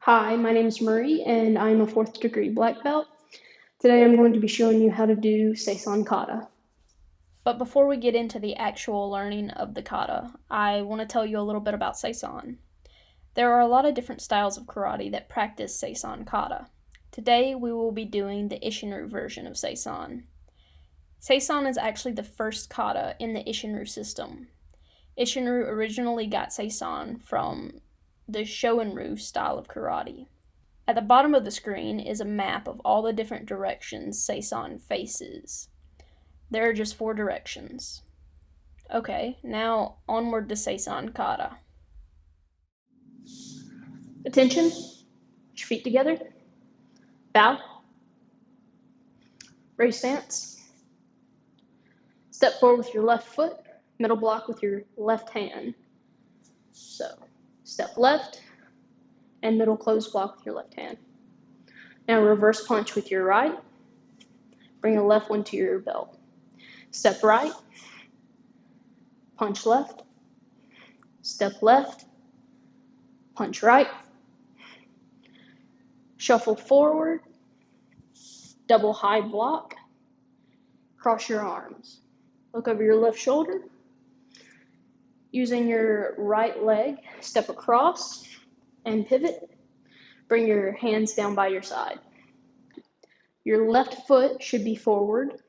Hi, my name is Marie, and I'm a 4th degree black belt. Today I'm going to be showing you how to do Seisan Kata. But before we get into the actual learning of the kata, I want to tell you a little bit about Seisan. There are a lot of different styles of karate that practice Seisan Kata. Today we will be doing the Isshinryu version of Seisan. Seisan is actually the first kata in the Isshinryu system. Isshinryu originally got Seisan from the Shoinryu style of karate. At the bottom of the screen is a map of all the different directions Seisan faces. There are just 4 directions. Okay, now onward to Seisan Kata. Attention, put your feet together, bow, raise stance, step forward with your left foot, middle block with your left hand. So, step left, and middle close block with your left hand. Now reverse punch with your right, bring the left one to your belt. Step right, punch left, step left, punch right, shuffle forward, double high block, cross your arms. Look over your left shoulder. Using your right leg, step across and pivot. Bring your hands down by your side. Your left foot should be forward.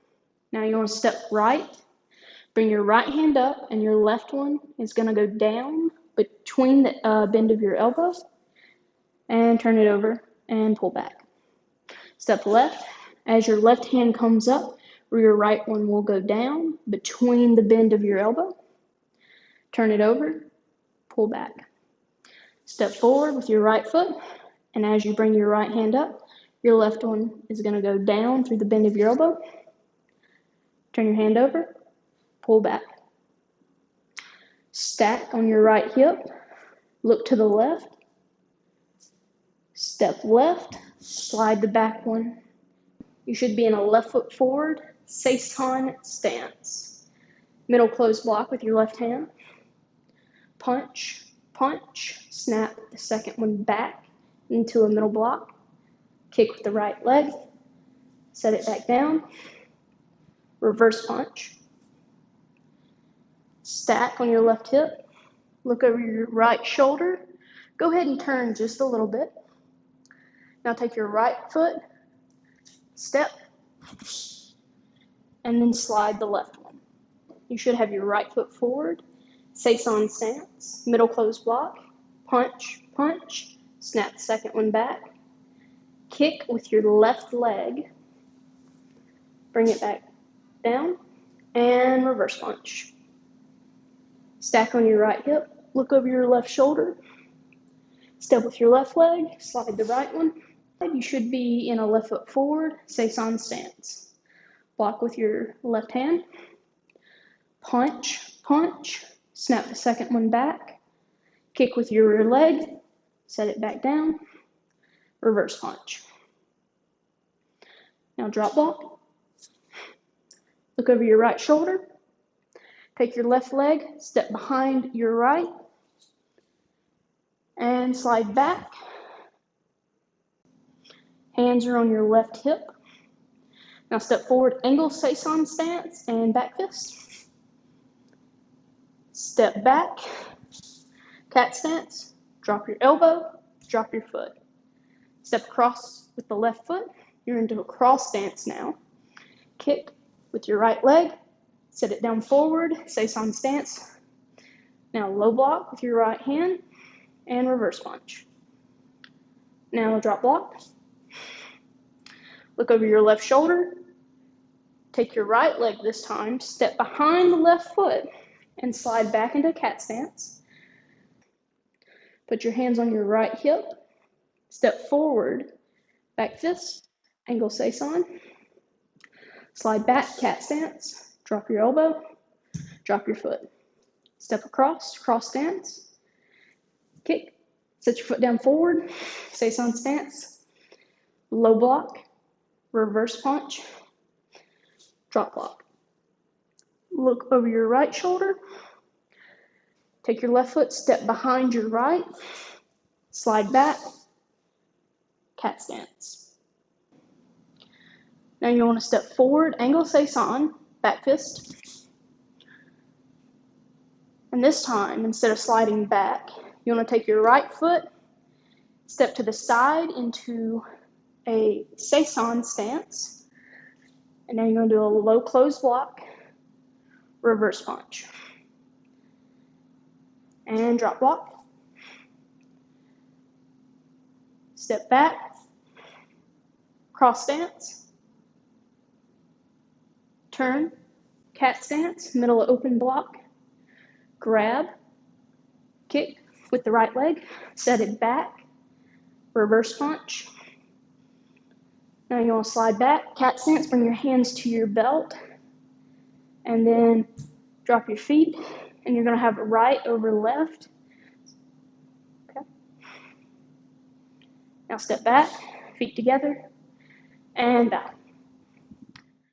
Now you want to step right. Bring your right hand up, and your left one is going to go down between the bend of your elbow, and turn it over and pull back. Step left. As your left hand comes up, your right one will go down between the bend of your elbow. Turn it over, pull back. Step forward with your right foot, and as you bring your right hand up, your left one is going to go down through the bend of your elbow. Turn your hand over, pull back. Stack on your right hip, look to the left, step left, slide the back one. You should be in a left foot forward, Seisan stance. Middle close block with your left hand. Punch, punch, snap the second one back into a middle block. Kick with the right leg, set it back down. Reverse punch. Stack on your left hip. Look over your right shoulder. Go ahead and turn just a little bit. Now take your right foot, step, and then slide the left one. You should have your right foot forward, Seisan stance, middle close block, punch, punch, snap the second one back, kick with your left leg, bring it back down, and reverse punch. Stack on your right hip, look over your left shoulder, step with your left leg, slide the right one. You should be in a left foot forward, Seisan stance. Block with your left hand, punch, punch, snap the second one back, kick with your rear leg, set it back down, reverse punch. Now drop block. Look over your right shoulder, take your left leg, step behind your right, and slide back. Hands are on your left hip. Now step forward, angle Seisan stance, and back fist. Step back, cat stance, drop your elbow, drop your foot. Step across with the left foot. You're into a cross stance now. Kick with your right leg, set it down forward, Seisan stance. Now low block with your right hand, and reverse punch. Now drop block. Look over your left shoulder. Take your right leg this time, step behind the left foot, and slide back into cat stance. Put your hands on your right hip, step forward, back fist, angle Seisan. Slide back, cat stance, drop your elbow, drop your foot. Step across, cross stance, kick, set your foot down forward, Seisan stance, low block, reverse punch, drop block. Look over your right shoulder, take your left foot, step behind your right, slide back, cat stance. Now you want to step forward, angle Seisan, back fist. And this time, instead of sliding back, you want to take your right foot, step to the side into a Seisan stance. And now you're going to do a low close block, reverse punch. And drop block. Step back, cross stance, turn, cat stance, middle open block, grab, kick with the right leg, set it back, reverse punch. Now you want to slide back, cat stance, bring your hands to your belt, and then drop your feet, and you're going to have right over left. Okay. Now step back, feet together, and back.